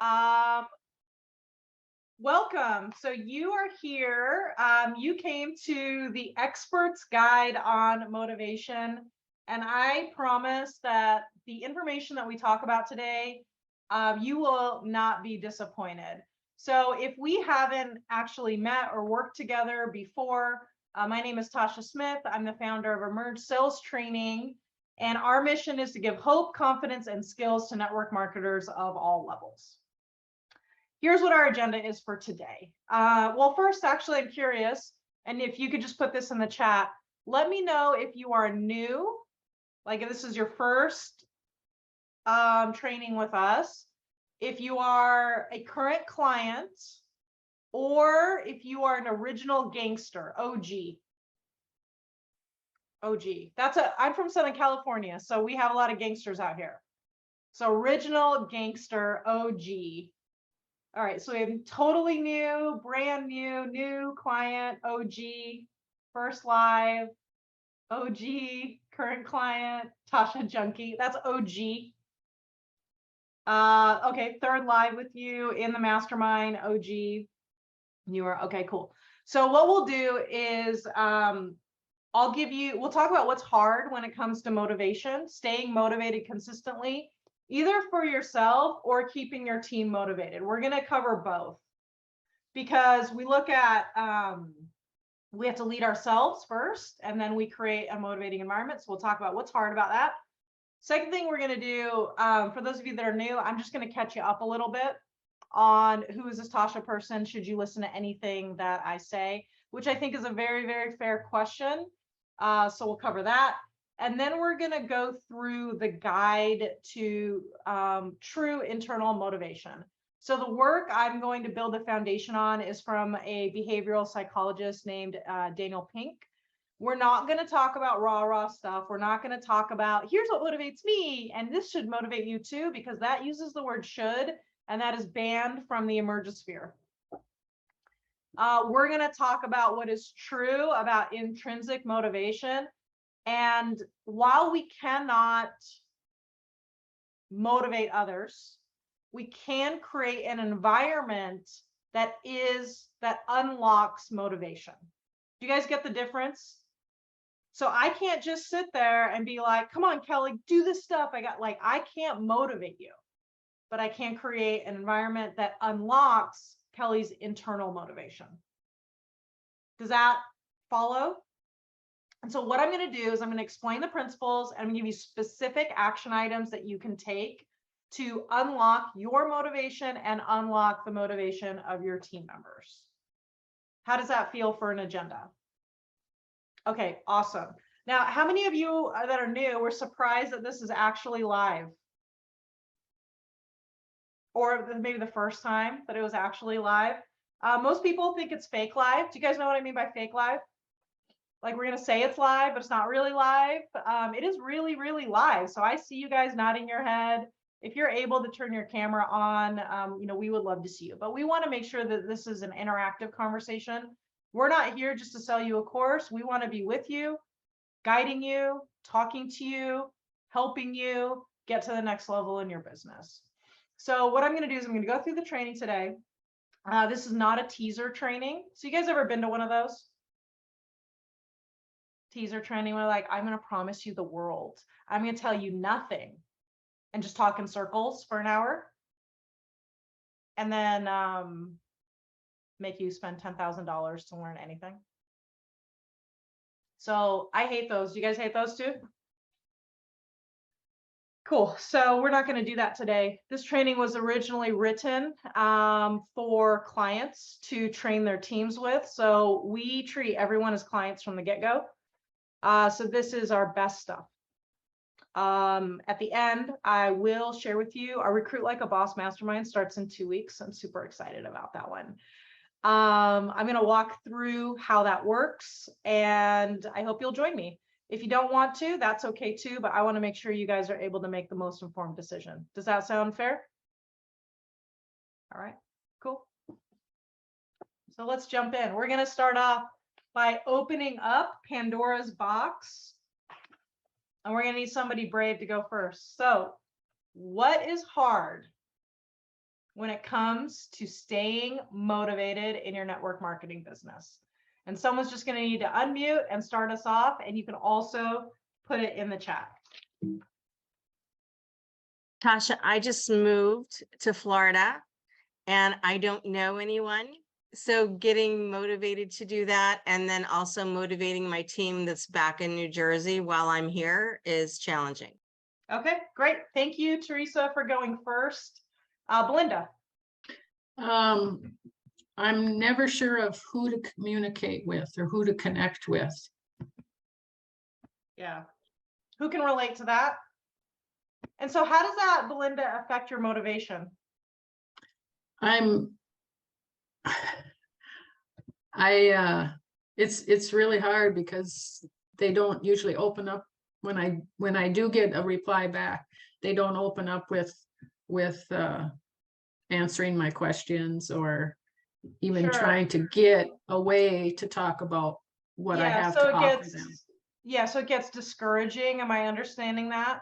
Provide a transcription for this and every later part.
Um, Welcome. So you are here. You came to the Expert's Guide on Motivation, and I promise that the information that we talk about today, you will not be disappointed. So if we haven't actually met or worked together before, my name is Tasha Smith. I'm the founder of Emerge Sales Training, and our mission is to give hope, confidence, and skills to network marketers of all levels. Here's what our agenda is for today. Well, first, actually, I'm curious, and if you could just put this in the chat, let me know if you are new, like if this is your first training with us, if you are a current client, or if you are an original gangster, OG. I'm from Southern California, so we have a lot of gangsters out here. So original gangster, OG. All right, so we have totally new, brand new client, OG, first live, OG, current client, Tasha Junkie. That's OG. Okay, third live with you in the mastermind, OG. You are okay, cool. So what we'll do is we'll talk about what's hard when it comes to motivation, staying motivated consistently, either for yourself or keeping your team motivated. We're going to cover both because we look at, we have to lead ourselves first, and then we create a motivating environment. So we'll talk about what's hard about that. Second thing we're going to do, for those of you that are new, I'm just going to catch you up a little bit on who is this Tasha person? Should you listen to anything that I say? Which I think is a very, very fair question. So we'll cover that. And then we're going to go through the guide to true internal motivation. So the work I'm going to build a foundation on is from a behavioral psychologist named Daniel Pink. We're not going to talk about rah stuff. We're not going to talk about here's what motivates me, and this should motivate you too, because that uses the word should, and that is banned from the Emergosphere. We're going to talk about what is true about intrinsic motivation. And while we cannot motivate others, we can create an environment that unlocks motivation. Do you guys get the difference? So I can't just sit there and be like, come on, Kelly, do this stuff. I can't motivate you, but I can create an environment that unlocks Kelly's internal motivation. Does that follow? And so what I'm going to do is I'm going to explain the principles, and I'm going to give you specific action items that you can take to unlock your motivation and unlock the motivation of your team members. How does that feel for an agenda? Okay, awesome. Now, how many of you that are new were surprised that this is actually live? Or maybe the first time that it was actually live? Most people think it's fake live. Do you guys know what I mean by fake live? Like, we're going to say it's live, but it's not really live. It is really, really live. So I see you guys nodding your head. If you're able to turn your camera on, we would love to see you. But we want to make sure that this is an interactive conversation. We're not here just to sell you a course. We want to be with you, guiding you, talking to you, helping you get to the next level in your business. So what I'm going to do is I'm going to go through the training today. This is not a teaser training. So you guys ever been to one of those? Teaser training where like, I'm going to promise you the world. I'm going to tell you nothing and just talk in circles for an hour. And then make you spend $10,000 to learn anything. So I hate those. You guys hate those too? Cool. So we're not going to do that today. This training was originally written for clients to train their teams with. So we treat everyone as clients from the get-go. So this is our best stuff. At the end, I will share with you our Recruit Like a Boss Mastermind starts in 2 weeks. I'm super excited about that one. I'm going to walk through how that works, and I hope you'll join me. If you don't want to, that's okay too, but I want to make sure you guys are able to make the most informed decision. Does that sound fair? All right, cool. So let's jump in. We're going to start off by opening up Pandora's box, and we're going to need somebody brave to go first. So what is hard when it comes to staying motivated in your network marketing business? And someone's just going to need to unmute and start us off, and you can also put it in the chat. Tasha, I just moved to Florida and I don't know anyone. So getting motivated to do that, and then also motivating my team that's back in New Jersey while I'm here, is challenging. Okay, great. Thank you, Teresa, for going first. Belinda. I'm never sure of who to communicate with or who to connect with. Yeah. Who can relate to that? And so how does that, Belinda, affect your motivation? It's really hard because they don't usually open up when I do get a reply back. They don't open up with answering my questions or even Sure. trying to get a way to talk about what I have to offer them. Yeah, so it gets discouraging. Am I understanding that?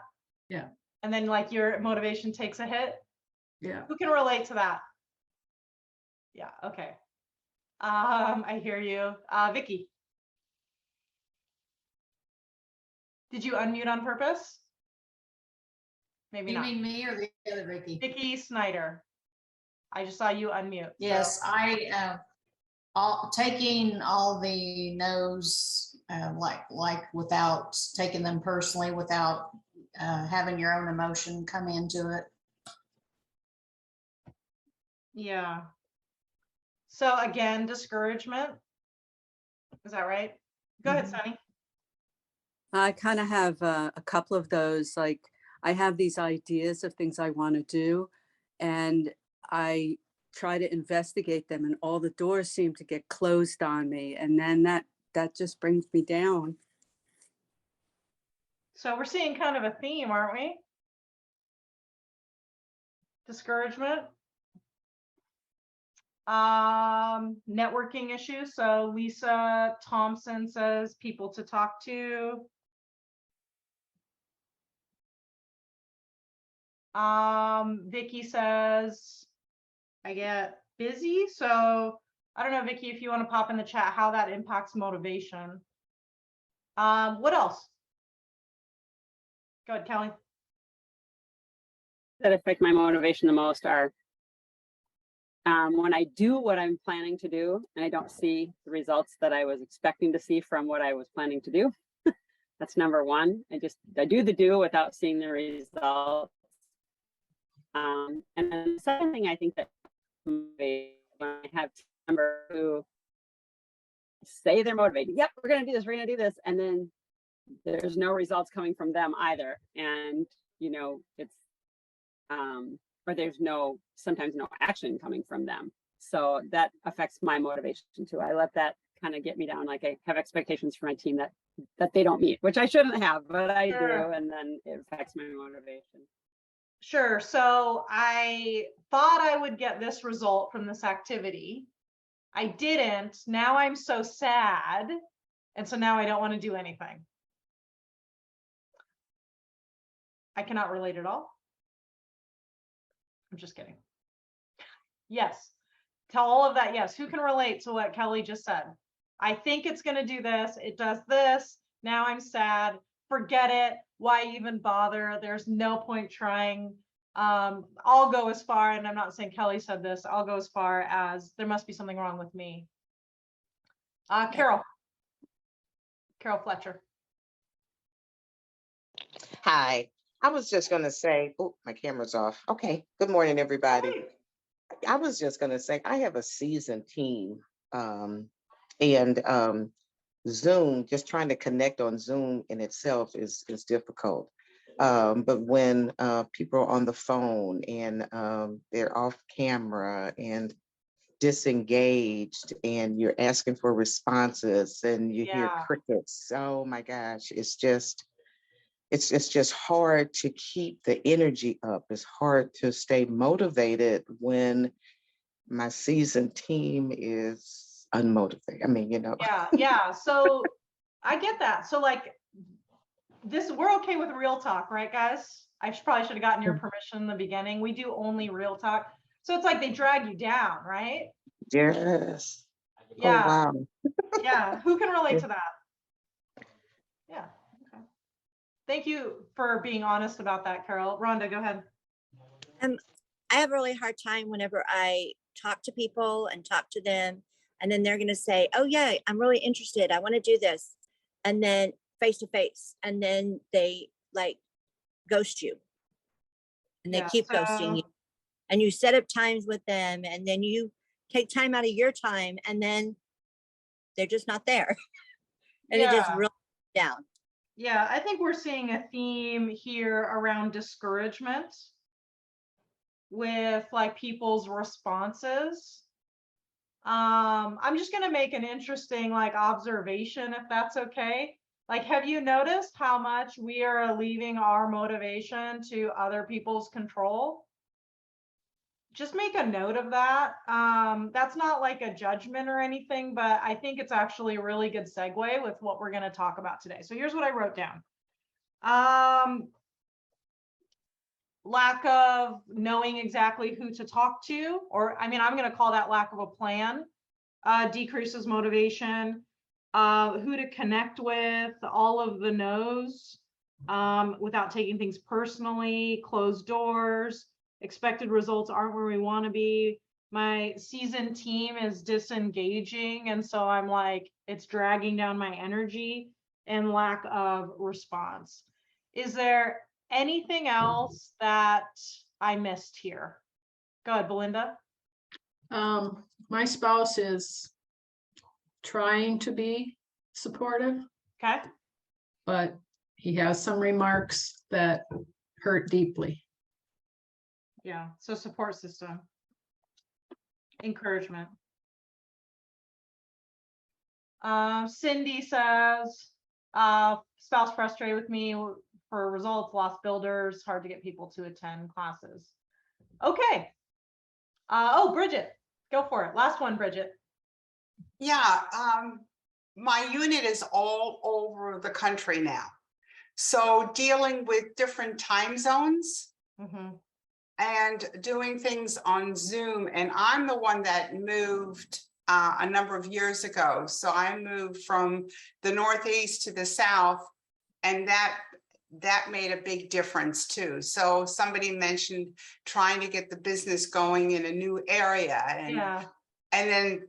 Yeah. And then like your motivation takes a hit? Yeah. Who can relate to that? Yeah, okay. I hear you. Vicky. Did you unmute on purpose? Maybe not. You mean me or the other Vicky? Vicky Snyder. I just saw you unmute. Yes, so. I taking all the no's like without taking them personally, without having your own emotion come into it. Yeah. So again, discouragement. Is that right? Go ahead, Sunny. I kind of have a couple of those. Like, I have these ideas of things I want to do, and I try to investigate them, and all the doors seem to get closed on me, and then that just brings me down. So we're seeing kind of a theme, aren't we? Discouragement. Networking issues. So Lisa Thompson says people to talk to. Vicky says I get busy. So I don't know, Vicky, if you want to pop in the chat how that impacts motivation. What else? Go ahead, Kelly. That affect my motivation the most are when I do what I'm planning to do and I don't see the results that I was expecting to see from what I was planning to do. That's number one. I do the do without seeing the results. And then the second thing I think that when I have team members who say they're motivated, yep, we're going to do this, we're going to do this, and then there's no results coming from them either. And, you know, it's, or there's sometimes no action coming from them. So that affects my motivation too. I let that kind of get me down. Like I have expectations for my team that they don't meet, which I shouldn't have, but I do. And then it affects my motivation. Sure. So I thought I would get this result from this activity. I didn't. Now I'm so sad. And so now I don't want to do anything. I cannot relate at all. I'm just kidding. Yes. To all of that, yes. Who can relate to what Kelly just said? I think it's going to do this. It does this. Now I'm sad. Forget it. Why even bother? There's no point trying. I'll go as far, and I'm not saying Kelly said this, I'll go as far as there must be something wrong with me. Carol Fletcher. Hi, I was just going to say, oh, my camera's off. Okay, good morning, everybody. Hey. I was just going to say, I have a seasoned team, and Zoom, just trying to connect on Zoom in itself is difficult. But when people are on the phone and they're off camera and disengaged and you're asking for responses and you hear crickets, oh my gosh, it's just hard to keep the energy up. It's hard to stay motivated when my seasoned team is unmotivated. I mean, you know. Yeah. So I get that. So like this, we're okay with real talk, right, guys? I probably should have gotten your permission in the beginning. We do only real talk. So it's like they drag you down, right? Yes. Oh, Yeah, wow. yeah. Who can relate to that? Yeah. Okay. Thank you for being honest about that, Carol. Rhonda, go ahead. I have a really hard time whenever I talk to people and talk to them, and then they're going to say, "Oh yeah, I'm really interested. I want to do this," and then face to face, and then they like ghost you, and they Yeah, keep ghosting you, so and you set up times with them, and then you take time out of your time, and then they're just not there, and it just yeah, really down. yeah. I think we're seeing a theme here around discouragement with like people's responses. I'm just gonna make an interesting like observation, if that's okay. Like, have you noticed how much we are leaving our motivation to other people's control? Just make a note of that. That's not like a judgment or anything, but I think it's actually a really good segue with what we're gonna talk about today. So here's what I wrote down. Lack of knowing exactly who to talk to, or I mean, I'm gonna call that lack of a plan. Decreases motivation, who to connect with, all of the no's, without taking things personally, closed doors, expected results aren't where we want to be. My seasoned team is disengaging, and so I'm like, it's dragging down my energy, and lack of response. Is there anything else that I missed here? Go ahead, Belinda. My spouse is trying to be supportive, Okay. but he has some remarks that hurt deeply. Yeah, so support system. Encouragement. Cindy says, spouse frustrated with me for results, lost builders, hard to get people to attend classes. Okay. Oh, Bridget, go for it. Last one, Bridget. Yeah, my unit is all over the country now. So dealing with different time zones and doing things on Zoom. And I'm the one that moved a number of years ago. So I moved from the Northeast to the South, and that made a big difference too. So somebody mentioned trying to get the business going in a new area. And then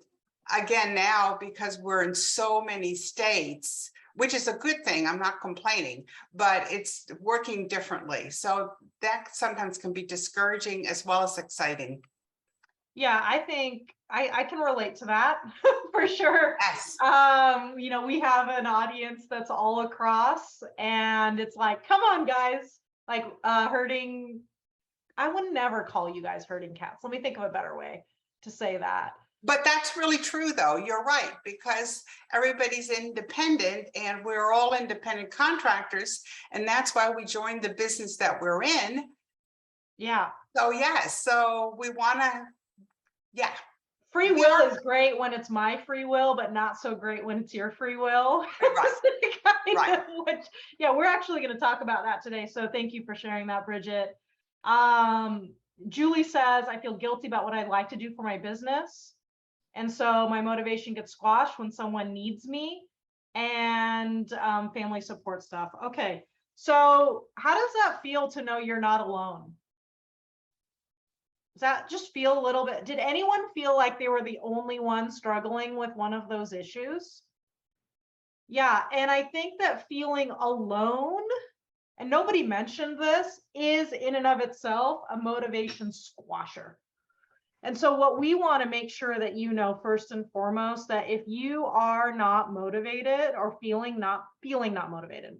again, now, because we're in so many states, which is a good thing, I'm not complaining, but it's working differently. So that sometimes can be discouraging as well as exciting. Yeah, I think I can relate to that for sure. Yes. You know, we have an audience that's all across, and it's like, come on, guys, like herding. I would never call you guys herding cats. Let me think of a better way to say that. But that's really true, though. You're right, because everybody's independent and we're all independent contractors. And that's why we joined the business that we're in. Yeah. So, yes. So we want to, yeah. Free will is great when it's my free will, but not so great when it's your free will. Right. Yeah, we're actually going to talk about that today. So thank you for sharing that, Bridget. Julie says, I feel guilty about what I'd like to do for my business. And so my motivation gets squashed when someone needs me, and family support stuff. Okay. So how does that feel to know you're not alone? Does that just feel a little bit, did anyone feel like they were the only one struggling with one of those issues? Yeah. And I think that feeling alone, and nobody mentioned this, is in and of itself a motivation squasher. And so what we want to make sure that you know first and foremost, that if you are not motivated or feeling not motivated,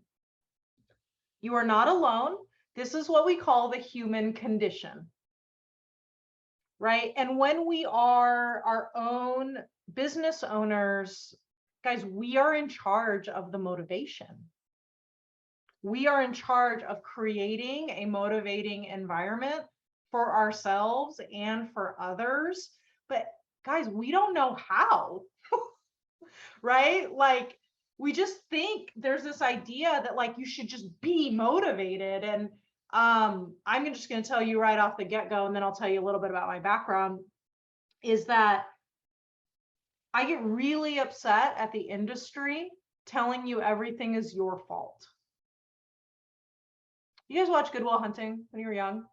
you are not alone. This is what we call the human condition. Right? And when we are our own business owners, guys, we are in charge of the motivation. We are in charge of creating a motivating environment for ourselves and for others. But guys, we don't know how, right? Like, we just think there's this idea that like you should just be motivated, and I'm just going to tell you right off the get-go, and then I'll tell you a little bit about my background, is that I get really upset at the industry telling you everything is your fault. You guys watch Good Will Hunting when you were young?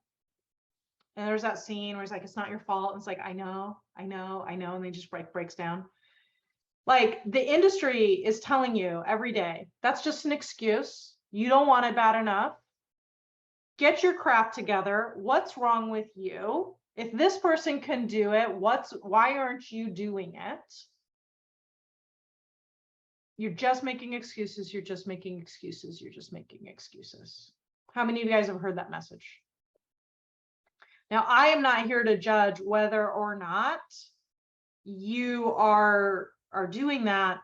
And there's that scene where it's like, it's not your fault. And it's like, I know. And they just breaks down. Like, the industry is telling you every day, that's just an excuse. You don't want it bad enough. Get your crap together. What's wrong with you? If this person can do it, why aren't you doing it? You're just making excuses. You're just making excuses. You're just making excuses. How many of you guys have heard that message? Now, I am not here to judge whether or not you are doing that,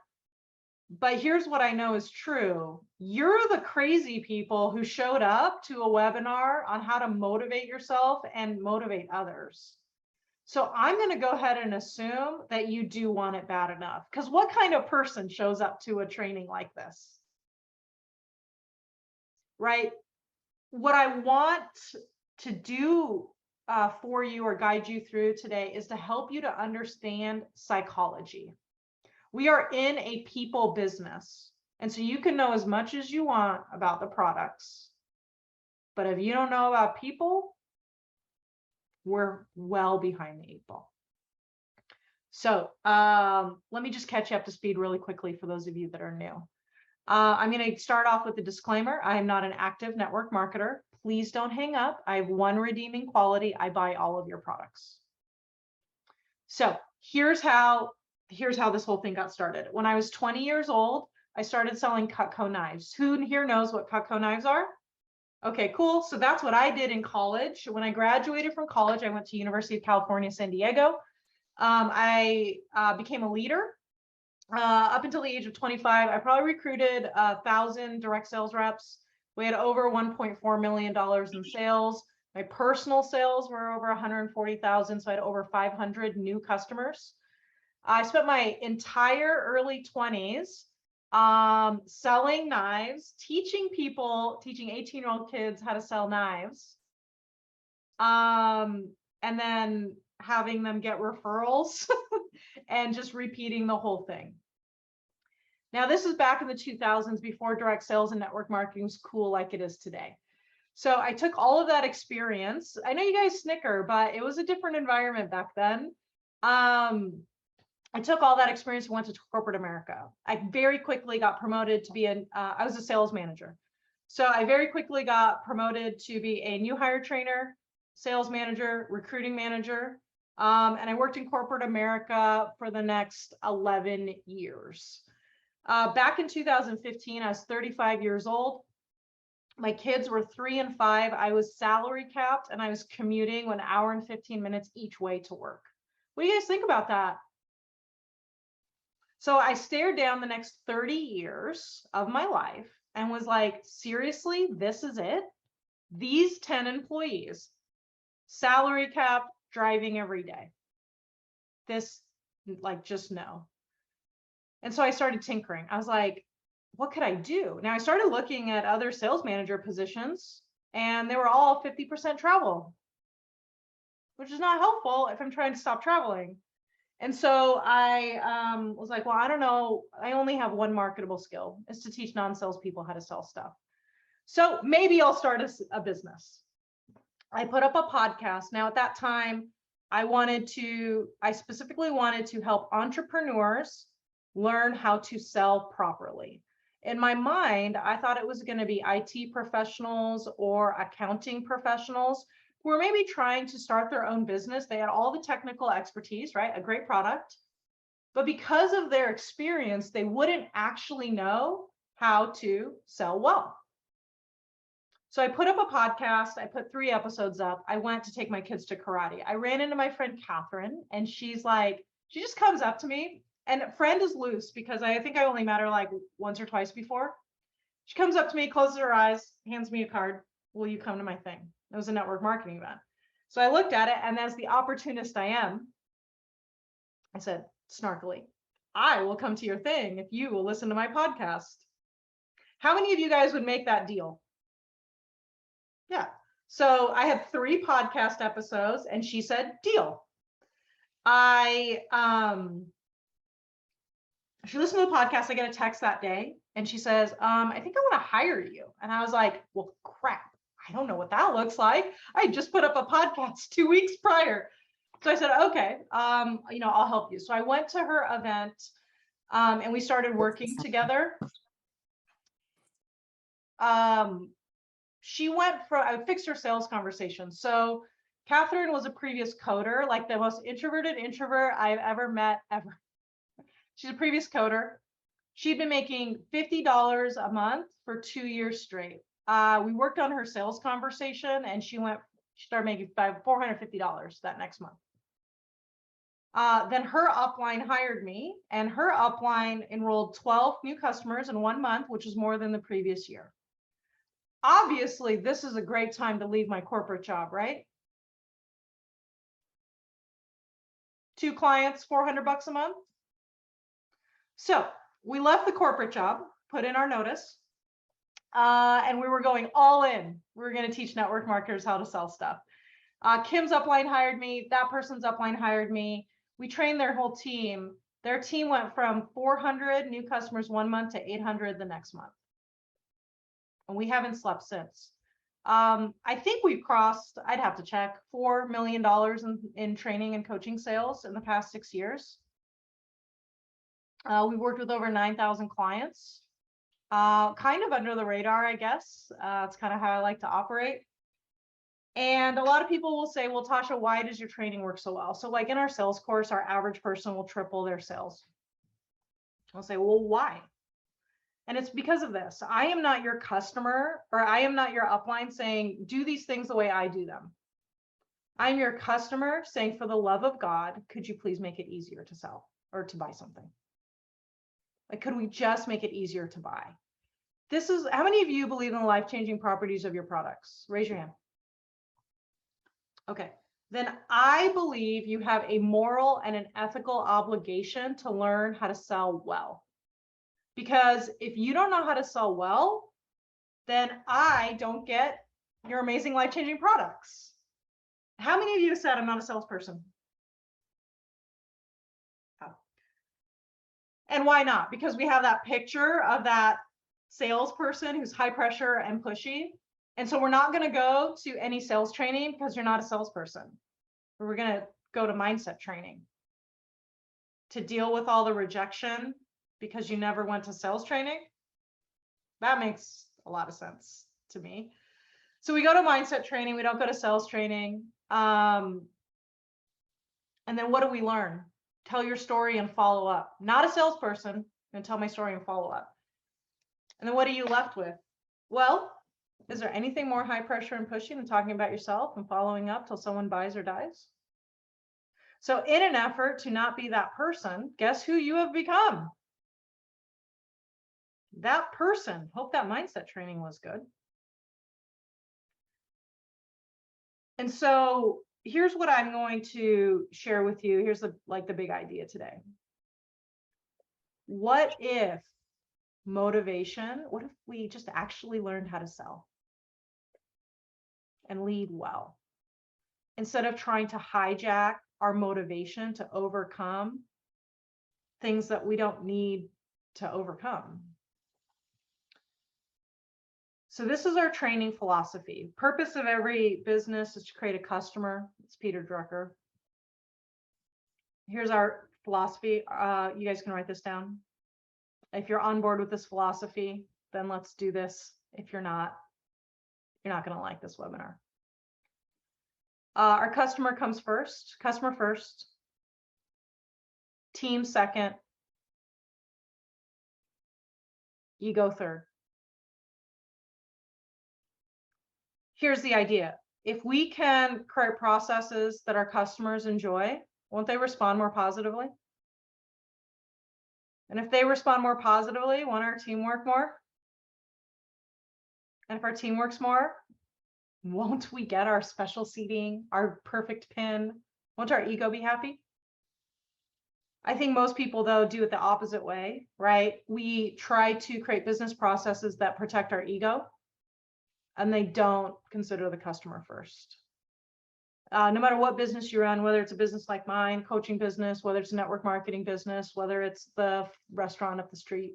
but here's what I know is true. You're the crazy people who showed up to a webinar on how to motivate yourself and motivate others. So I'm going to go ahead and assume that you do want it bad enough, because what kind of person shows up to a training like this? Right? What I want to do for you or guide you through today is to help you to understand psychology. We are in a people business. And so you can know as much as you want about the products, but if you don't know about people, we're well behind the 8 ball. So let me just catch you up to speed really quickly for those of you that are new. I'm going to start off with a disclaimer. I am not an active network marketer. Please don't hang up. I have one redeeming quality. I buy all of your products. So here's how this whole thing got started. When I was 20 years old, I started selling Cutco knives. Who in here knows what Cutco knives are? Okay, cool. So that's what I did in college. When I graduated from college, I went to University of California, San Diego. I became a leader. Up until the age of 25, I probably recruited 1,000 direct sales reps. We had over $1.4 million in sales. My personal sales were over 140,000, so I had over 500 new customers. I spent my entire early 20s selling knives, teaching 18-year-old kids how to sell knives, and then having them get referrals and just repeating the whole thing. Now, this is back in the 2000s, before direct sales and network marketing was cool like it is today. So I took all of that experience. I know you guys snicker, but it was a different environment back then. I took all that experience and went to corporate America. I very quickly got promoted to be I was a sales manager. So I very quickly got promoted to be a new hire trainer, sales manager, recruiting manager. And I worked in corporate America for the next 11 years. Back in 2015, I was 35 years old. My kids were 3 and 5. I was salary capped and I was commuting 1 hour and 15 minutes each way to work. What do you guys think about that? So I stared down the next 30 years of my life and was like, seriously, this is it? These 10 employees, salary cap, driving every day. This, like, just no. And so I started tinkering. I was like, what could I do? Now I started looking at other sales manager positions and they were all 50% travel, which is not helpful if I'm trying to stop traveling. And so I was like, well, I don't know. I only have one marketable skill, is to teach non-sales people how to sell stuff. So maybe I'll start a business. I put up a podcast. Now at that time, I specifically wanted to help entrepreneurs learn how to sell properly. In my mind, I thought it was going to be IT professionals or accounting professionals who were maybe trying to start their own business. They had all the technical expertise, right? A great product. But because of their experience, they wouldn't actually know how to sell well. So I put up a podcast. I put 3 episodes up. I went to take my kids to karate. I ran into my friend Catherine, and she just comes up to me. And friend is loose because I think I only met her like once or twice before. She comes up to me, closes her eyes, hands me a card. Will you come to my thing? It was a network marketing event. So I looked at it, and as the opportunist I am, I said snarkily, I will come to your thing if you will listen to my podcast. How many of you guys would make that deal? Yeah. So I had 3 podcast episodes and she said, deal. She listened to the podcast. I get a text that day and she says, I think I want to hire you. And I was like, well, crap. I don't know what that looks like. I just put up a podcast 2 weeks prior. So I said, okay, I'll help you. So I went to her event and we started working together. She went from, I fixed her sales conversation. So Catherine was a previous coder, like the most introverted introvert I've ever met ever. She's a previous coder. She'd been making $50 a month for 2 years straight. We worked on her sales conversation and she started making $450 that next month. Then her upline hired me and her upline enrolled 12 new customers in 1 month, which is more than the previous year. Obviously, this is a great time to leave my corporate job, right? 2 clients, $400 a month. So we left the corporate job, put in our notice, and we were going all in. We were going to teach network marketers how to sell stuff. Kim's upline hired me. That person's upline hired me. We trained their whole team. Their team went from 400 new customers 1 month to 800 the next month. And we haven't slept since. I think we've crossed, I'd have to check, $4 million in training and coaching sales in the past 6 years. We've worked with over 9,000 clients, kind of under the radar, I guess. It's kind of how I like to operate. And a lot of people will say, well, Tasha, why does your training work so well? So like in our sales course, our average person will triple their sales. I'll say, well, why? And it's because of this. I am not your customer, or I am not your upline saying, do these things the way I do them. I'm your customer saying, for the love of God, could you please make it easier to sell or to buy something? Like, could we just make it easier to buy? This is, how many of you believe in the life-changing properties of your products? Raise your hand. Okay, then I believe you have a moral and an ethical obligation to learn how to sell well. Because if you don't know how to sell well, then I don't get your amazing life-changing products. How many of you said I'm not a salesperson? Oh. And why not? Because we have that picture of that salesperson who's high pressure and pushy. And so we're not going to go to any sales training because you're not a salesperson. We're going to go to mindset training to deal with all the rejection because you never went to sales training. That makes a lot of sense to me. So we go to mindset training. We don't go to sales training. And then what do we learn? Tell your story and follow up. Not a salesperson, and tell my story and follow up. And then what are you left with? Well, is there anything more high pressure and pushy than talking about yourself and following up till someone buys or dies? So in an effort to not be that person, guess who you have become? That person. Hope that mindset training was good. And so here's what I'm going to share with you. Here's the big idea today. What if motivation, what if we just actually learned how to sell and lead well, instead of trying to hijack our motivation to overcome things that we don't need to overcome? So this is our training philosophy. Purpose of every business is to create a customer. It's Peter Drucker. Here's our philosophy. You guys can write this down. If you're on board with this philosophy, then let's do this. If you're not going to like this webinar. Our customer comes first, customer first, team second, ego third. Here's the idea. If we can create processes that our customers enjoy, won't they respond more positively? And if they respond more positively, won't our team work more? And if our team works more, won't we get our special seating, our perfect pin? Won't our ego be happy? I think most people, though, do it the opposite way, right? We try to create business processes that protect our ego. and they don't consider the customer first. No matter what business you run, whether it's a business like mine, coaching business, whether it's a network marketing business, whether it's the restaurant up the street,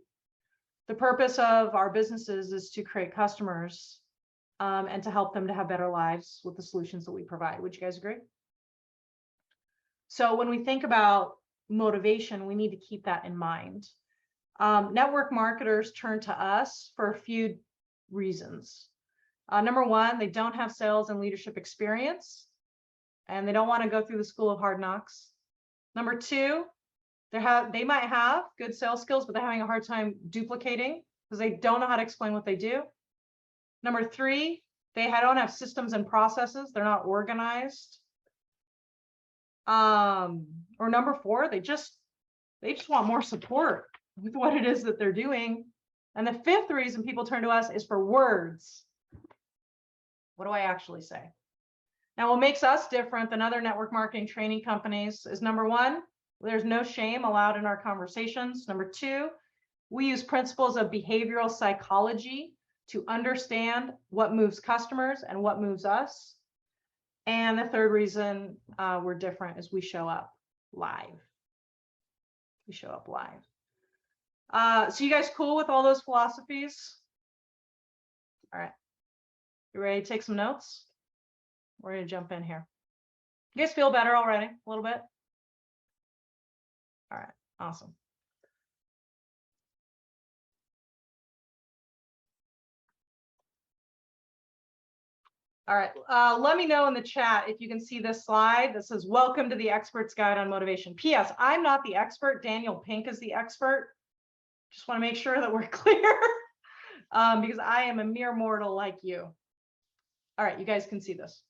the purpose of our businesses is to create customers and to help them to have better lives with the solutions that we provide. Would you guys agree? So when we think about motivation, we need to keep that in mind. Network marketers turn to us for a few reasons. Number one, they don't have sales and leadership experience, and they don't want to go through the school of hard knocks. Number two, they might have good sales skills, but they're having a hard time duplicating because they don't know how to explain what they do. Number three, they don't have systems and processes. They're not organized. Or number four, they just want more support with what it is that they're doing. And the fifth reason people turn to us is for words. What do I actually say? Now, what makes us different than other network marketing training companies is number one, there's no shame allowed in our conversations. Number two, we use principles of behavioral psychology to understand what moves customers and what moves us. And the third reason we're different is we show up live. We show up live. So you guys cool with all those philosophies? All right. You ready to take some notes? We're going to jump in here. You guys feel better already? A little bit? All right. Awesome. All right. Let me know in the chat if you can see this slide that says, welcome to the expert's guide on motivation. P.S. I'm not the expert. Daniel Pink is the expert. Just want to make sure that we're clear because I am a mere mortal like you. All right. You guys can see this.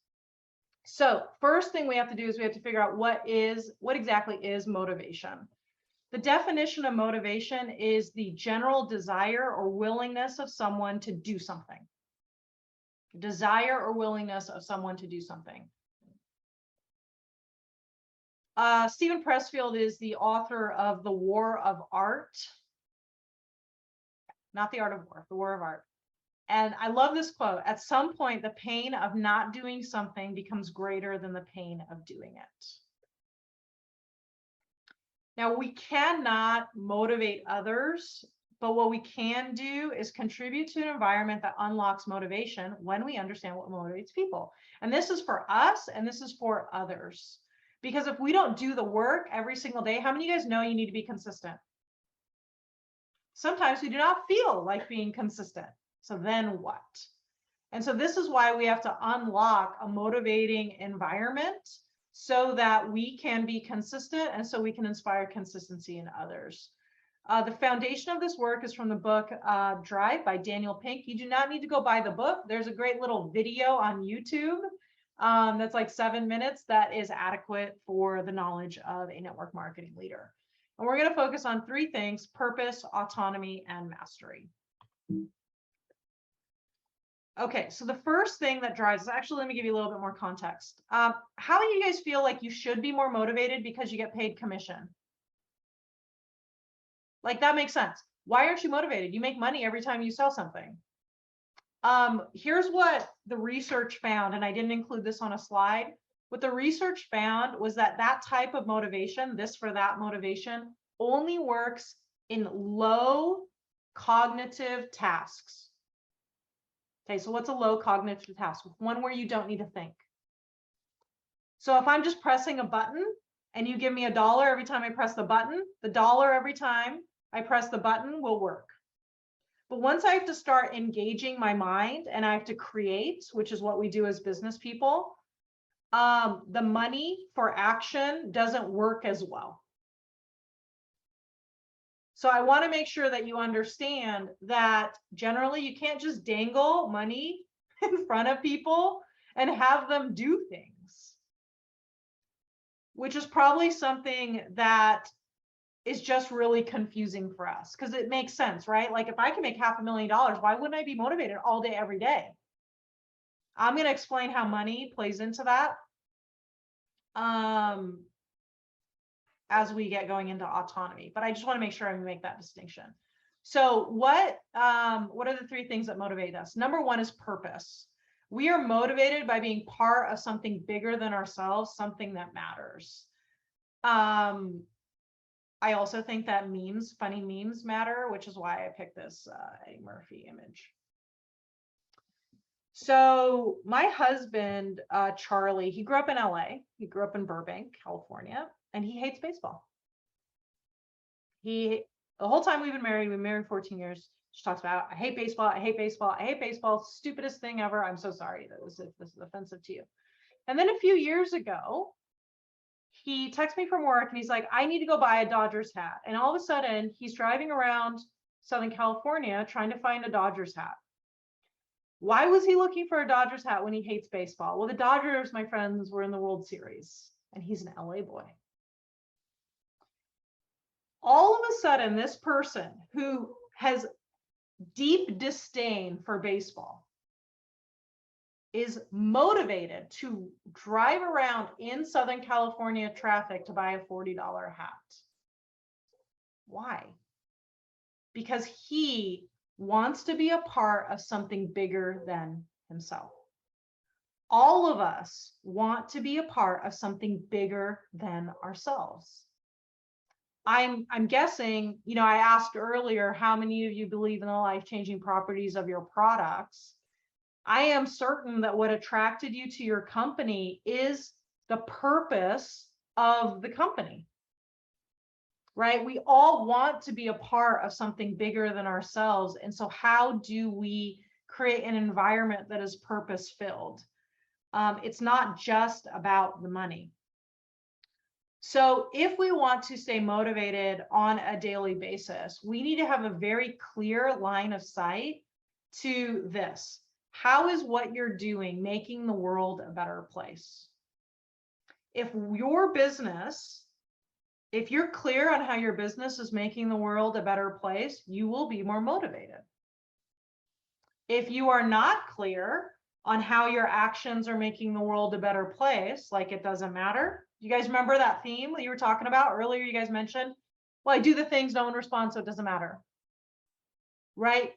So first thing we have to do is we have to figure out what exactly is motivation. The definition of motivation is the general desire or willingness of someone to do something. Desire or willingness of someone to do something. Stephen Pressfield is the author of The War of Art. Not the art of war, The War of Art. And I love this quote. At some point, the pain of not doing something becomes greater than the pain of doing it. Now, we cannot motivate others, but what we can do is contribute to an environment that unlocks motivation when we understand what motivates people. And this is for us, and this is for others. Because if we don't do the work every single day, how many of you guys know you need to be consistent? Sometimes we do not feel like being consistent. So then what? And so this is why we have to unlock a motivating environment so that we can be consistent and so we can inspire consistency in others. The foundation of this work is from the book Drive by Daniel Pink. You do not need to go buy the book. There's a great little video on YouTube that's like 7 minutes that is adequate for the knowledge of a network marketing leader. And we're going to focus on 3 things: purpose, autonomy, and mastery. Okay, so the first thing that drives, actually, let me give you a little bit more context. How do you guys feel like you should be more motivated because you get paid commission? Like, that makes sense. Why aren't you motivated? You make money every time you sell something. Here's what the research found, and I didn't include this on a slide. What the research found was that that type of motivation, this for that motivation, only works in low cognitive tasks. Okay, so what's a low cognitive task? One where you don't need to think. So if I'm just pressing a button and you give me $1 every time I press the button, the $1 every time I press the button will work. But once I have to start engaging my mind and I have to create, which is what we do as business people, the money for action doesn't work as well. So I want to make sure that you understand that generally you can't just dangle money in front of people and have them do things, which is probably something that is just really confusing for us because it makes sense, right? Like if I can make $500,000, why wouldn't I be motivated all day, every day? I'm going to explain how money plays into that as we get going into autonomy, but I just want to make sure I make that distinction. So what are the three things that motivate us? Number one is purpose. We are motivated by being part of something bigger than ourselves, something that matters. I also think that funny memes matter, which is why I picked this Eddie Murphy image. So my husband, Charlie, he grew up in LA. He grew up in Burbank, California, and he hates baseball. The whole time we've been married 14 years. She talks about, I hate baseball, I hate baseball, I hate baseball, stupidest thing ever. I'm so sorry that this is offensive to you. And then a few years ago, he texts me from work and he's like, I need to go buy a Dodgers hat. And all of a sudden he's driving around Southern California trying to find a Dodgers hat. Why was he looking for a Dodgers hat when he hates baseball? Well, the Dodgers, my friends, were in the World Series and he's an LA boy. All of a sudden, this person who has deep disdain for baseball is motivated to drive around in Southern California traffic to buy a $40 hat. Why? Because he wants to be a part of something bigger than himself. All of us want to be a part of something bigger than ourselves. I'm guessing, I asked earlier, how many of you believe in the life-changing properties of your products? I am certain that what attracted you to your company is the purpose of the company, right? We all want to be a part of something bigger than ourselves. And so how do we create an environment that is purpose-filled? It's not just about the money. So if we want to stay motivated on a daily basis, we need to have a very clear line of sight to this. How is what you're doing making the world a better place? If you're clear on how your business is making the world a better place, you will be more motivated. If you are not clear on how your actions are making the world a better place, like it doesn't matter. You guys remember that theme that you were talking about earlier? You guys mentioned, well, I do the things, no one responds, so it doesn't matter. Right?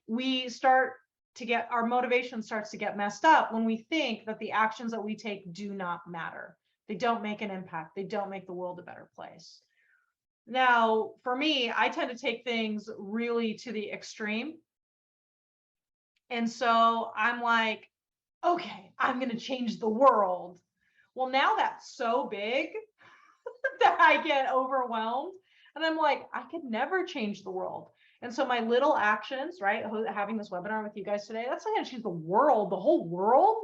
Our motivation starts to get messed up when we think that the actions that we take do not matter. They don't make an impact. They don't make the world a better place. Now, for me, I tend to take things really to the extreme. And so I'm like, okay, I'm going to change the world. Well, now that's so big that I get overwhelmed. And I'm like, I could never change the world. And so my little actions, right, having this webinar with you guys today, that's not going to change the world, the whole world.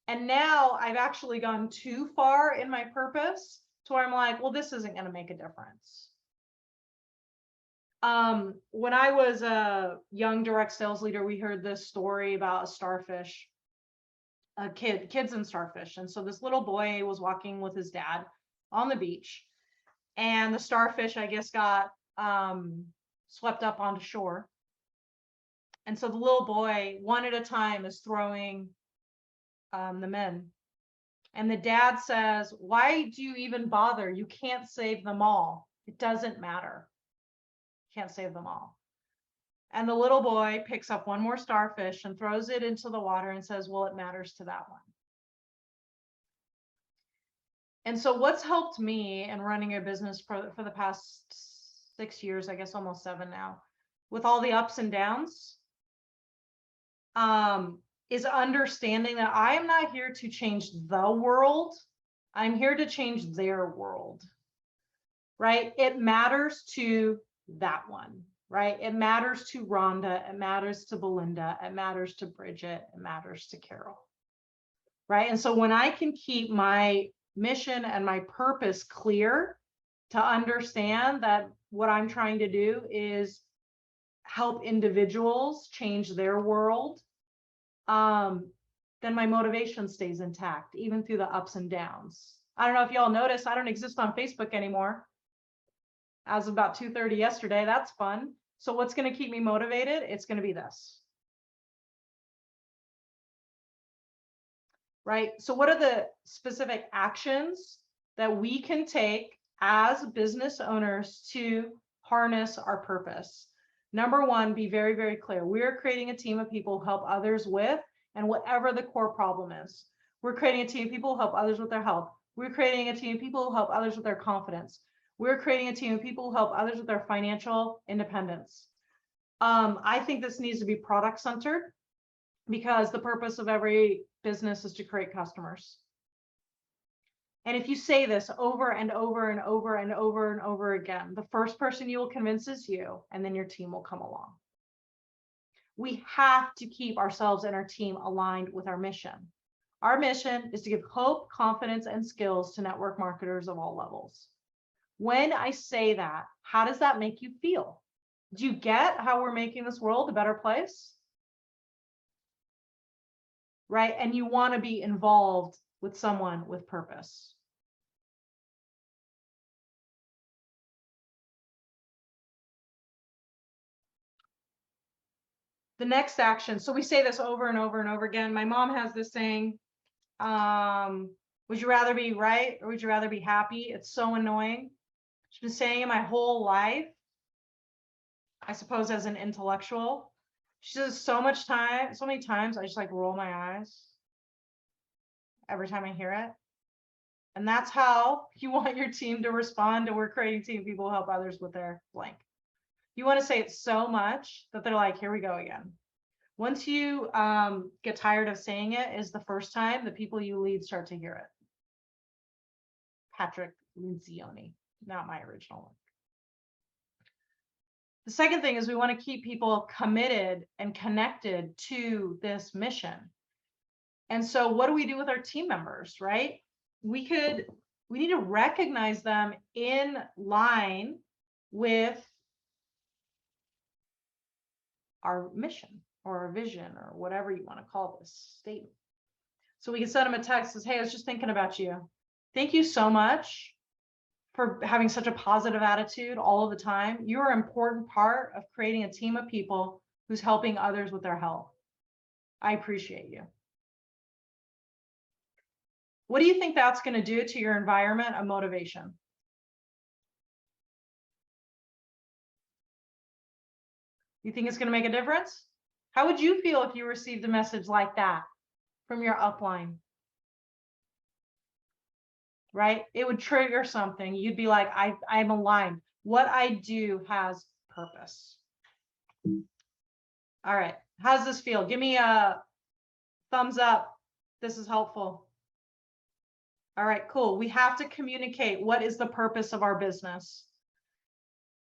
And now I've actually gone too far in my purpose to where I'm like, well, this isn't going to make a difference. When I was a young direct sales leader, we heard this story about a starfish, kids and starfish. And so this little boy was walking with his dad on the beach, and the starfish, I guess, got swept up onto shore. And so the little boy, one at a time, is throwing them in. And the dad says, why do you even bother? You can't save them all. It doesn't matter. You can't save them all. And the little boy picks up one more starfish and throws it into the water and says, well, it matters to that one. And so what's helped me in running a business for the past 6 years, I guess almost 7 now, with all the ups and downs, is understanding that I am not here to change the world. I'm here to change their world, right? It matters to that one, right? It matters to Rhonda, it matters to Belinda, it matters to Bridget, it matters to Carol, right? And so when I can keep my mission and my purpose clear, to understand that what I'm trying to do is help individuals change their world, then my motivation stays intact, even through the ups and downs. I don't know if y'all noticed, I don't exist on Facebook anymore. As of about 2:30 yesterday, that's fun. So what's going to keep me motivated? It's going to be this. Right? So what are the specific actions that we can take as business owners to harness our purpose? Number one, be very, very clear. We are creating a team of people who help others with, and whatever the core problem is. We're creating a team of people who help others with their health. We're creating a team of people who help others with their confidence. We're creating a team of people who help others with their financial independence. I think this needs to be product centered, because the purpose of every business is to create customers. And if you say this over and over and over and over and over again, the first person you will convince is you, and then your team will come along. We have to keep ourselves and our team aligned with our mission. Our mission is to give hope, confidence, and skills to network marketers of all levels. When I say that, how does that make you feel? Do you get how we're making this world a better place? Right? And you want to be involved with someone with purpose. The next action. So we say this over and over and over again. My mom has this saying, would you rather be right or would you rather be happy? It's so annoying. She's been saying it my whole life, I suppose, as an intellectual. She says so many times, I just like roll my eyes every time I hear it. And that's how you want your team to respond to we're creating team people who help others with their blank. You want to say it so much that they're like, here we go again. Once you get tired of saying it is the first time the people you lead start to hear it. Patrick Lencioni, not my original one. The second thing is we want to keep people committed and connected to this mission. And so what do we do with our team members, right? We need to recognize them in line with our mission or our vision or whatever you want to call this statement. So we can send them a text that says, hey, I was just thinking about you. Thank you so much for having such a positive attitude all of the time. You're an important part of creating a team of people who's helping others with their health. I appreciate you. What do you think that's going to do to your environment of motivation? You think it's going to make a difference? How would you feel if you received a message like that from your upline? Right? It would trigger something. You'd be like, I'm aligned. What I do has purpose. All right. How does this feel? Give me a thumbs up. This is helpful. All right, cool. We have to communicate what is the purpose of our business.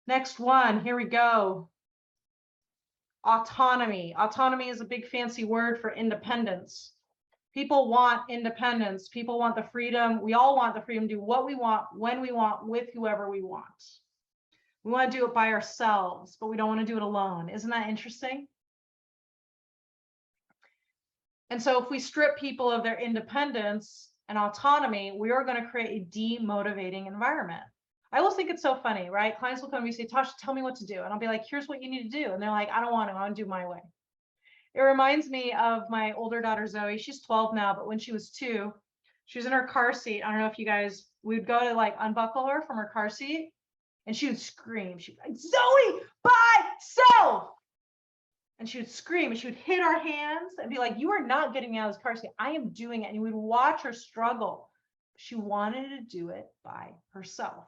Next one, here we go. Autonomy. Autonomy is a big fancy word for independence. People want independence. People want the freedom. We all want the freedom to do what we want, when we want, with whoever we want. We want to do it by ourselves, but we don't want to do it alone. Isn't that interesting? And so if we strip people of their independence and autonomy, we are going to create a demotivating environment. I always think it's so funny, right? Clients will come to me and say, Tasha, tell me what to do. And I'll be like, here's what you need to do. And they're like, I don't want to, I want to do my way. It reminds me of my older daughter, Zoe. She's 12 now, but when she was 2, she was in her car seat. I don't know if you guys, we would go to like unbuckle her from her car seat and she would scream. She'd be like, Zoe, by self. And she would scream and she would hit our hands and be like, you are not getting me out of this car seat. I am doing it. And you would watch her struggle. She wanted to do it by herself.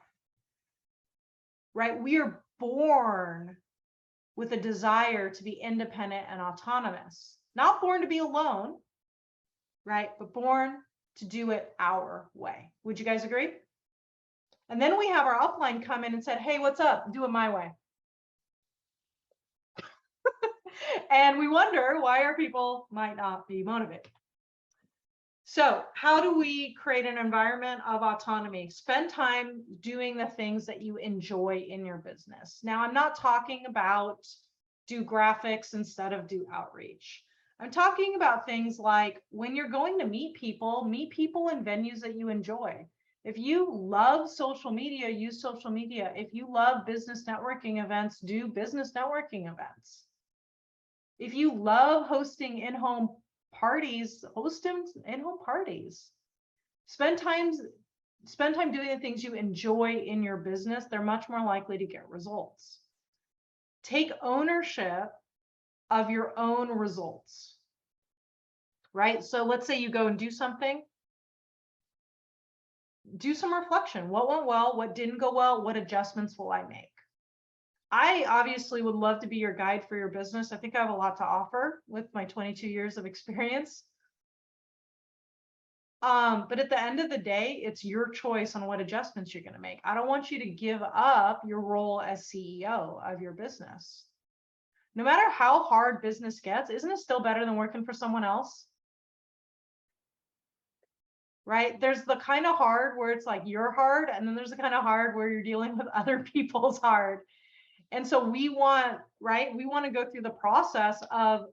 Right? We are born with a desire to be independent and autonomous, not born to be alone, right? But born to do it our way. Would you guys agree? And then we have our upline come in and said, hey, what's up? Do it my way. And we wonder why our people might not be motivated. So how do we create an environment of autonomy? Spend time doing the things that you enjoy in your business. Now, I'm not talking about do graphics instead of do outreach. I'm talking about things like when you're going to meet people in venues that you enjoy. If you love social media, use social media. If you love business networking events, do business networking events. If you love hosting in-home parties, host in-home parties. Spend time doing the things you enjoy in your business. They're much more likely to get results. take ownership of your own results, right? So let's say you go and do something, do some reflection. What went well? What didn't go well? What adjustments will I make? I obviously would love to be your guide for your business. I think I have a lot to offer with my 22 years of experience. But at the end of the day, it's your choice on what adjustments you're going to make. I don't want you to give up your role as CEO of your business. No matter how hard business gets, isn't it still better than working for someone else? Right? There's the kind of hard where it's like you're hard, and then there's the kind of hard where you're dealing with other people's hard. And so we want, right? We want to go through the process of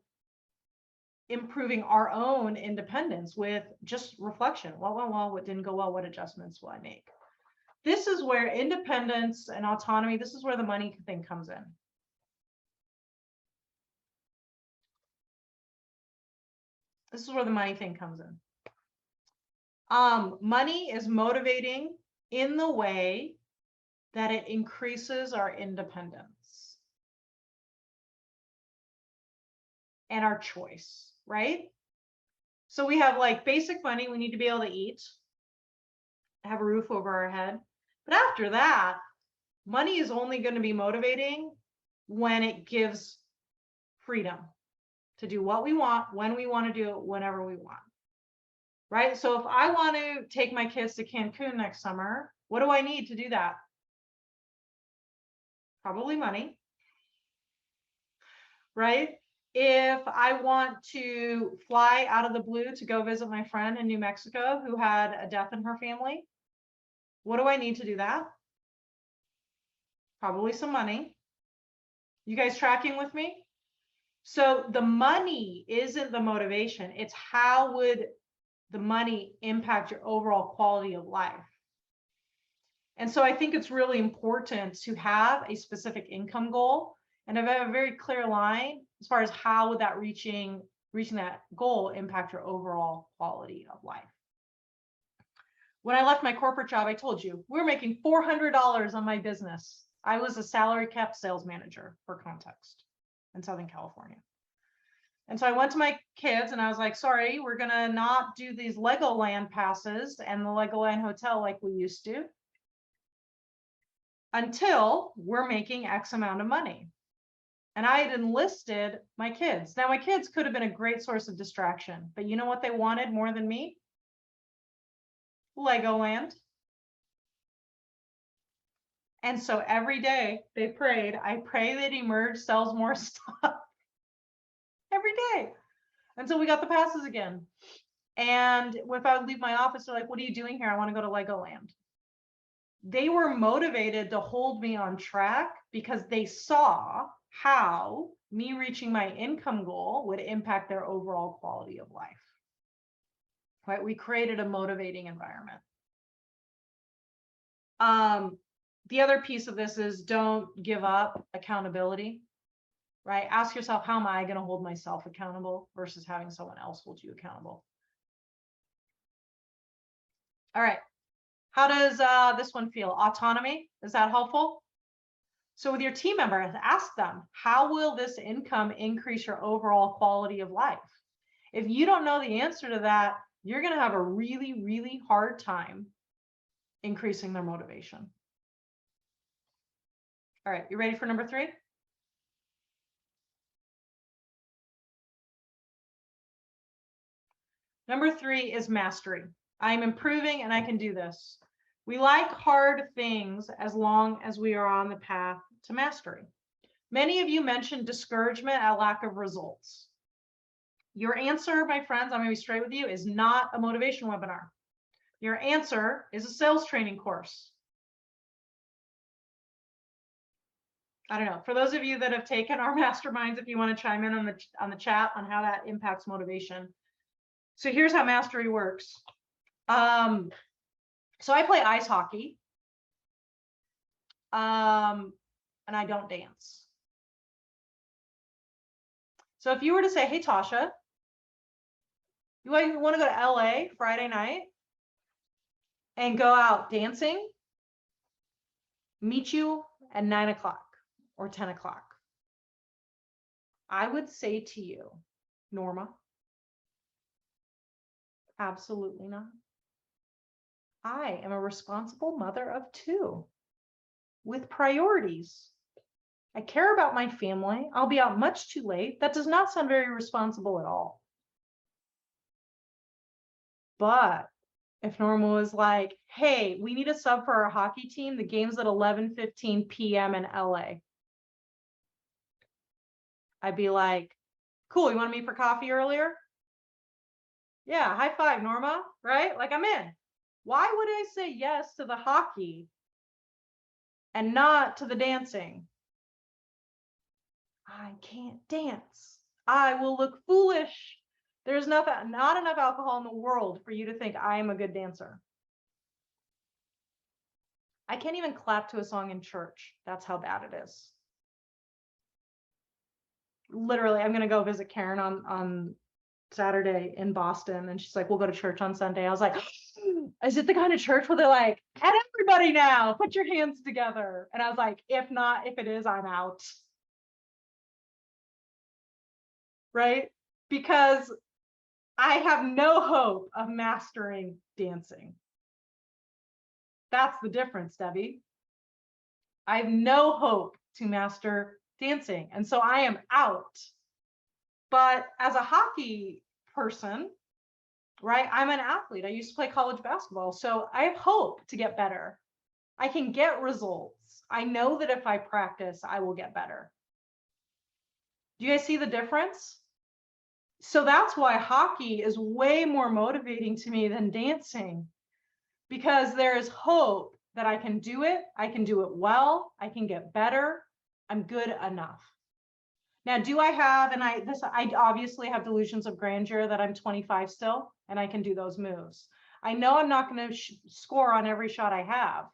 improving our own independence with just reflection. What went well, what didn't go well, what adjustments will I make? This is where independence and autonomy, this is where the money thing comes in. This is where the money thing comes in. Money is motivating in the way that it increases our independence and our choice, right? So we have like basic money, we need to be able to eat, have a roof over our head. But after that, money is only going to be motivating when it gives freedom to do what we want, when we want to do it, whenever we want. Right? So if I want to take my kids to Cancun next summer, what do I need to do that? Probably money. Right? If I want to fly out of the blue to go visit my friend in New Mexico who had a death in her family, what do I need to do that? Probably some money. You guys tracking with me? So the money isn't the motivation. It's how would the money impact your overall quality of life. And so I think it's really important to have a specific income goal and have a very clear line as far as how would that reaching that goal impact your overall quality of life. When I left my corporate job, I told you, we were making $400 on my business. I was a salary cap sales manager, for context, in Southern California. And so I went to my kids and I was like, sorry, we're going to not do these Legoland passes and the Legoland hotel like we used to until we're making X amount of money. And I had enlisted my kids. Now, my kids could have been a great source of distraction, but you know what they wanted more than me? Legoland. And so every day they prayed, I pray that Emerge sells more stuff. Every day until we got the passes again. And if I would leave my office, they're like, what are you doing here? I want to go to Legoland. They were motivated to hold me on track because they saw how me reaching my income goal would impact their overall quality of life. Right? We created a motivating environment. The other piece of this is don't give up accountability. Right? Ask yourself, how am I going to hold myself accountable versus having someone else hold you accountable? All right. How does this one feel? Autonomy, is that helpful? So with your team members, ask them, how will this income increase your overall quality of life? If you don't know the answer to that, you're going to have a really, really hard time increasing their motivation. All right, you ready for number 3? Number 3 is mastery. I'm improving and I can do this. We like hard things as long as we are on the path to mastery. Many of you mentioned discouragement at lack of results. Your answer, my friends, I'm going to be straight with you, is not a motivation webinar. Your answer is a sales training course. I don't know. For those of you that have taken our masterminds, if you want to chime in on the chat on how that impacts motivation. So here's how mastery works. So I play ice hockey, and I don't dance. So if you were to say, hey, Tasha, you want to go to LA Friday night and go out dancing, meet you at 9 o'clock or 10 o'clock. I would say to you, Norma, absolutely not. I am a responsible mother of 2 with priorities. I care about my family. I'll be out much too late. That does not sound very responsible at all. But if Norma was like, hey, we need a sub for our hockey team, the game's at 11:15 p.m. in LA. I'd be like, cool, you want to meet for coffee earlier? Yeah, high five, Norma, right? Like, I'm in. Why would I say yes to the hockey and not to the dancing? I can't dance. I will look foolish. There's not enough alcohol in the world for you to think I am a good dancer. I can't even clap to a song in church. That's how bad it is. Literally, I'm gonna go visit Karen on Saturday in Boston, and she's like, we'll go to church on Sunday. I was like, is it the kind of church where they're like, and everybody now, put your hands together? And I was like, if not, if it is, I'm out. Right? Because I have no hope of mastering dancing. That's the difference, Debbie. I have no hope to master dancing. And so I am out. But as a hockey person, right, I'm an athlete. I used to play college basketball. So I have hope to get better. I can get results. I know that if I practice, I will get better. Do you guys see the difference? So that's why hockey is way more motivating to me than dancing, because there is hope that I can do it well, I can get better, I'm good enough. Now, do I have, and I obviously have delusions of grandeur that I'm 25 still, and I can do those moves. I know I'm not going to score on every shot I have,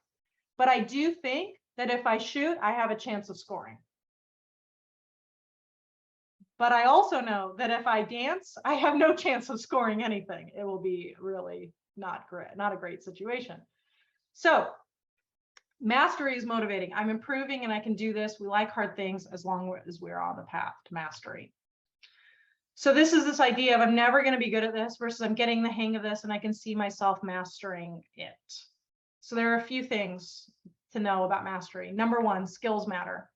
but I do think that if I shoot, I have a chance of scoring. But I also know that if I dance, I have no chance of scoring anything. It will be really not a great situation. So mastery is motivating. I'm improving and I can do this. We like hard things as long as we're on the path to mastery. So this is this idea of I'm never going to be good at this versus I'm getting the hang of this and I can see myself mastering it. So there are a few things to know about mastery. Number 1, skills matter.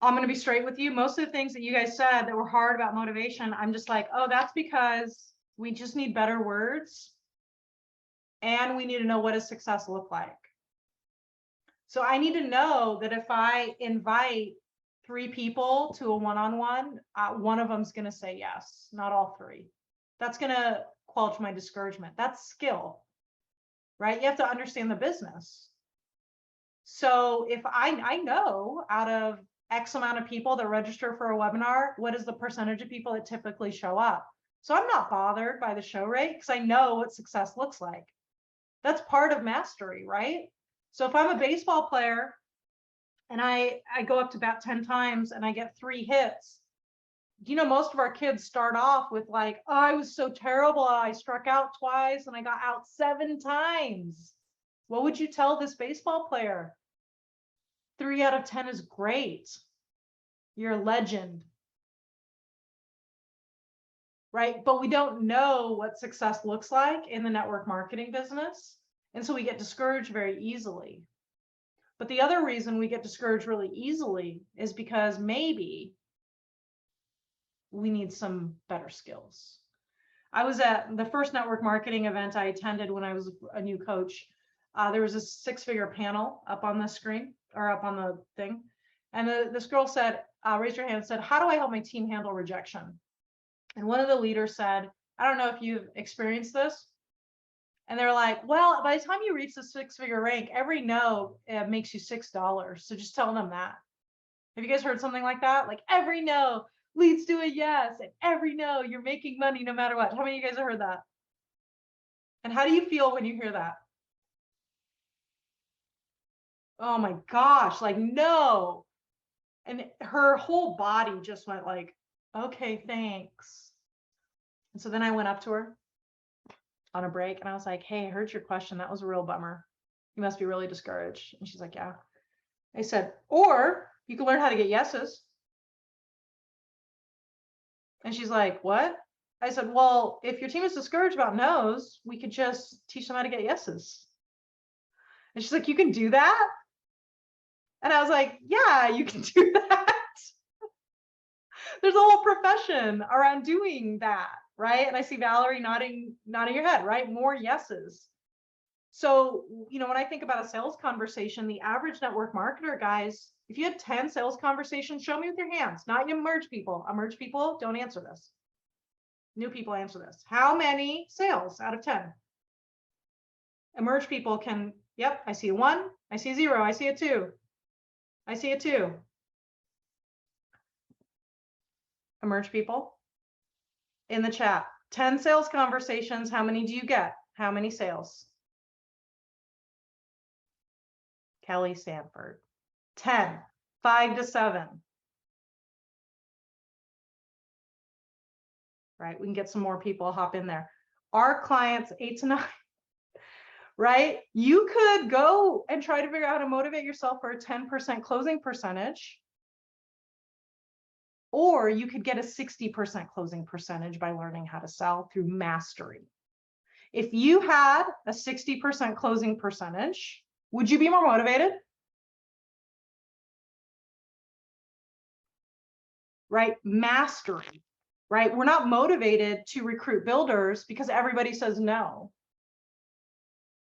I'm going to be straight with you. Most of the things that you guys said that were hard about motivation, I'm just like, oh, that's because we just need better words. And we need to know what does success look like. So I need to know that if I invite 3 people to a one-on-one, one of them's going to say yes, not all 3. That's going to quench my discouragement. That's skill, right? You have to understand the business. So if I know out of X amount of people that register for a webinar, what is the percentage of people that typically show up? So I'm not bothered by the show rate because I know what success looks like. That's part of mastery, right? So if I'm a baseball player and I go up to bat 10 times and I get 3 hits, you know, most of our kids start off with like, oh, I was so terrible. I struck out twice and I got out 7 times. What would you tell this baseball player? 3 out of 10 is great. You're a legend. Right? But we don't know what success looks like in the network marketing business. And so we get discouraged very easily. But the other reason we get discouraged really easily is because maybe we need some better skills. I was at the first network marketing event I attended when I was a new coach. There was a 6-figure panel up on the screen or up on the thing. And this girl said, raised her hand, said, how do I help my team handle rejection? And one of the leaders said, I don't know if you've experienced this. And they're like, well, by the time you reach the 6-figure rank, every no makes you $6. So just tell them that. Have you guys heard something like that? Like every no leads to a yes. And every no, you're making money no matter what. How many of you guys have heard that? And how do you feel when you hear that? Oh my gosh, like no. And her whole body just went like, okay, thanks. And so then I went up to her on a break and I was like, hey, I heard your question. That was a real bummer. You must be really discouraged. And she's like, yeah. I said, or you can learn how to get yeses. And she's like, what? I said, well, if your team is discouraged about no's, we could just teach them how to get yeses. And she's like, you can do that? And I was like, yeah, you can do that. There's a whole profession around doing that, right? And I see Valerie nodding your head, right? More yeses. So, when I think about a sales conversation, the average network marketer, guys, if you had 10 sales conversations, show me with your hands, not you merge people. Merge people, don't answer this. New people answer this. How many sales out of 10? Emerge people can, yep, I see a 1, I see a 0, I see a 2. I see a 2. Emerge people in the chat. 10 sales conversations, how many do you get? How many sales? Kelly Sanford. 10, 5 to 7. Right, we can get some more people hop in there. Our clients, 8 to 9. Right? You could go and try to figure out how to motivate yourself for a 10% closing percentage. Or you could get a 60% closing percentage by learning how to sell through mastery. If you had a 60% closing percentage, would you be more motivated? Right? Mastery, right? We're not motivated to recruit builders because everybody says no.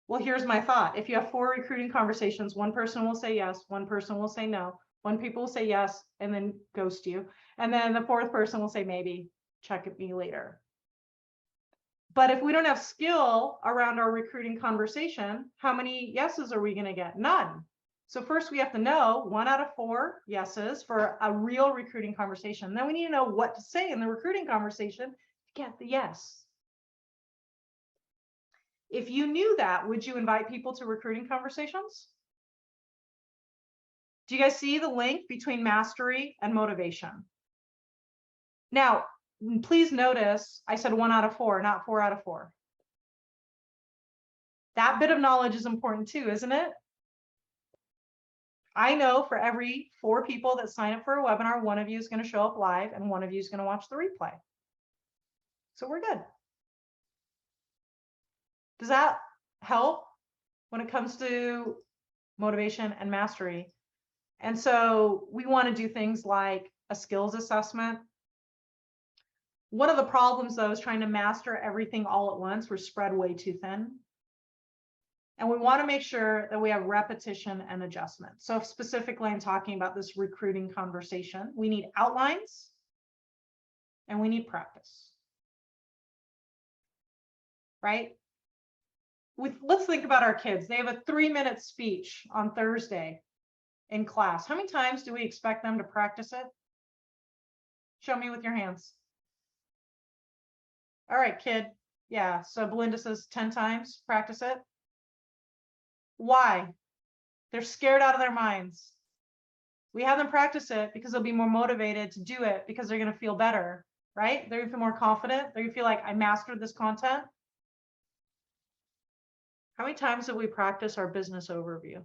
Well, here's my thought. If you have 4 recruiting conversations, one person will say yes, one person will say no, one people will say yes and then ghost you. And then the 4th person will say maybe, check at me later. But if we don't have skill around our recruiting conversation, how many yeses are we going to get? None. So first we have to know 1 out of 4 yeses for a real recruiting conversation. Then we need to know what to say in the recruiting conversation to get the yes. If you knew that, would you invite people to recruiting conversations? Do you guys see the link between mastery and motivation? Now, please notice I said 1 out of 4, not 4 out of 4. That bit of knowledge is important too, isn't it? I know for every 4 people that sign up for a webinar, 1 of you is going to show up live and 1 of you is going to watch the replay. So we're good. Does that help when it comes to motivation and mastery? And so we want to do things like a skills assessment. One of the problems though is trying to master everything all at once. We're spread way too thin. And we want to make sure that we have repetition and adjustment. So specifically, I'm talking about this recruiting conversation. We need outlines and we need practice. Right? Let's think about our kids. They have a 3-minute speech on Thursday in class. How many times do we expect them to practice it? Show me with your hands. All right, kid. Yeah, so Belinda says 10 times, practice it. Why? They're scared out of their minds. We have them practice it because they'll be more motivated to do it because they're going to feel better, right? They're going to feel more confident. They're going to feel like I mastered this content. How many times have we practiced our business overview?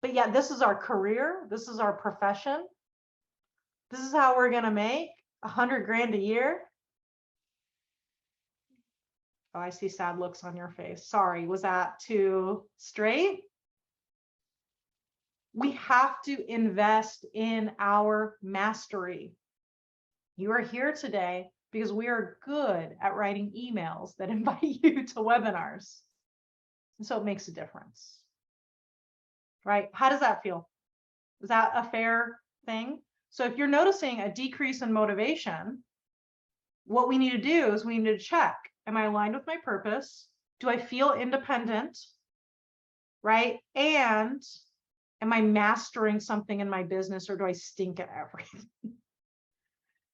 But yeah, this is our career. This is our profession. This is how we're going to make $100,000 a year. Oh, I see sad looks on your face. Sorry, was that too straight? We have to invest in our mastery. You are here today because we are good at writing emails that invite you to webinars. And so it makes a difference. Right? How does that feel? Is that a fair thing? So if you're noticing a decrease in motivation, what we need to do is we need to check. Am I aligned with my purpose? Do I feel independent? Right? And am I mastering something in my business or do I stink at everything?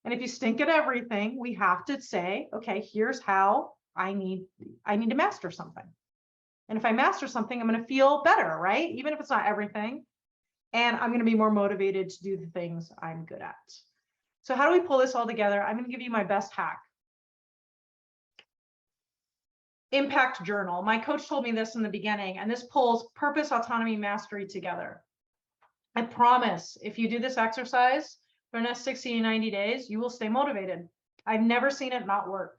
And if you stink at everything, we have to say, okay, here's how I need to master something. And if I master something, I'm going to feel better, right? Even if it's not everything. And I'm going to be more motivated to do the things I'm good at. So how do we pull this all together? I'm going to give you my best hack. Impact journal. My coach told me this in the beginning, and this pulls purpose, autonomy, mastery together. I promise if you do this exercise, for the next 60 to 90 days, you will stay motivated. I've never seen it not work.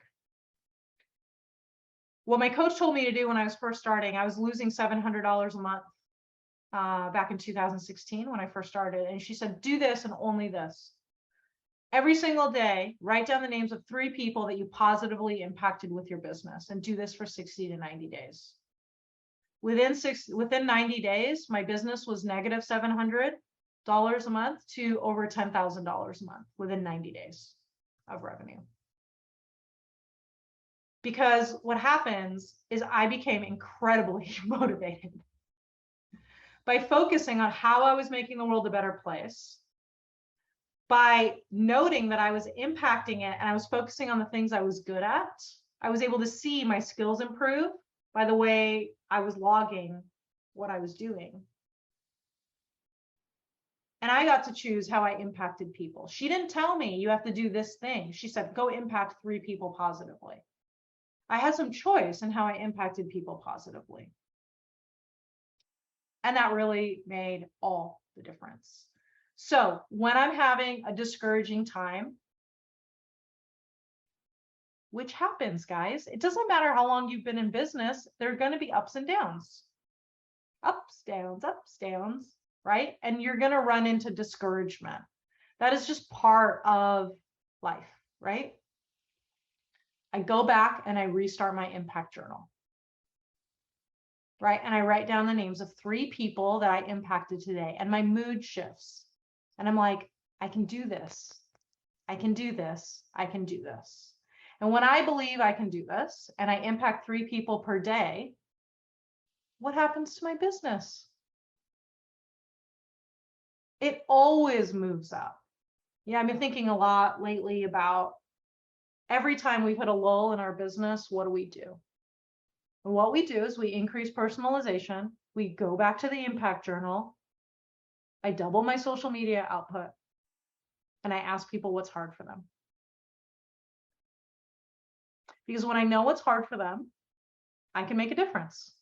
What my coach told me to do when I was first starting, I was losing $700 a month back in 2016 when I first started. And she said, do this and only this. Every single day, write down the names of 3 people that you positively impacted with your business and do this for 60 to 90 days. Within 90 days, my business was negative $700 a month to over $10,000 a month within 90 days of revenue. Because what happens is I became incredibly motivated by focusing on how I was making the world a better place, by noting that I was impacting it and I was focusing on the things I was good at. I was able to see my skills improve by the way I was logging what I was doing. And I got to choose how I impacted people. She didn't tell me you have to do this thing. She said, go impact 3 people positively. I had some choice in how I impacted people positively. And that really made all the difference. So when I'm having a discouraging time, which happens, guys, it doesn't matter how long you've been in business, there are going to be ups and downs. Ups, downs, right? And you're going to run into discouragement. That is just part of life, right? I go back and I restart my impact journal, right? And I write down the names of 3 people that I impacted today, and my mood shifts. And I'm like, I can do this. I can do this. I can do this. And when I believe I can do this and I impact 3 people per day, what happens to my business? It always moves up. Yeah, I've been thinking a lot lately about every time we've hit a lull in our business, what do? And what we do is we increase personalization. We go back to the impact journal. I double my social media output. And I ask people what's hard for them. Because when I know what's hard for them, I can make a difference.